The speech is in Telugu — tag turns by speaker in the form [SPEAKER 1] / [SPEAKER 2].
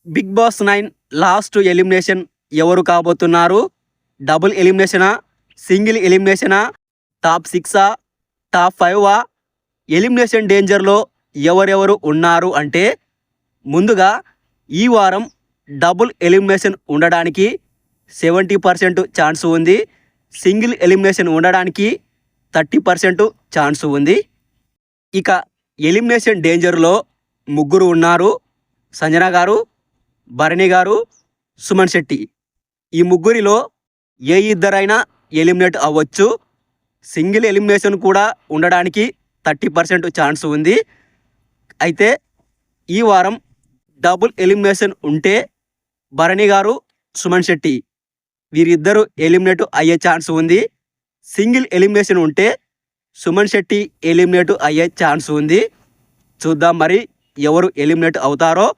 [SPEAKER 1] బిగ్ బాస్ 9 లాస్ట్ ఎలిమినేషన్ ఎవరు కాబోతున్నారు? డబుల్ ఎలిమినేషనా? సింగిల్ ఎలిమినేషనా? టాప్ 6ఆ? టాప్ 5ఆ? ఎలిమినేషన్ డేంజర్లో ఎవరెవరు ఉన్నారు అంటే, ముందుగా ఈ వారం డబుల్ ఎలిమినేషన్ ఉండడానికి 70% ఛాన్స్ ఉంది. సింగిల్ ఎలిమినేషన్ ఉండడానికి 30% ఛాన్స్ ఉంది. ఇక ఎలిమినేషన్ డేంజర్లో ముగ్గురు ఉన్నారు. సంజన గారు, భరణి గారు, సుమన్ శెట్టి. ఈ ముగ్గురిలో ఏ ఇద్దరైనా ఎలిమినేట్ అవ్వచ్చు. సింగిల్ ఎలిమినేషన్ కూడా ఉండడానికి 30% ఛాన్స్ ఉంది. అయితే ఈ వారం డబుల్ ఎలిమినేషన్ ఉంటే భరణి గారు, సుమన్ శెట్టి వీరిద్దరూ ఎలిమినేట్ అయ్యే ఛాన్స్ ఉంది. సింగిల్ ఎలిమినేషన్ ఉంటే సుమన్ శెట్టి ఎలిమినేట్ అయ్యే ఛాన్స్ ఉంది. చూద్దాం మరి ఎవరు ఎలిమినేట్ అవుతారో.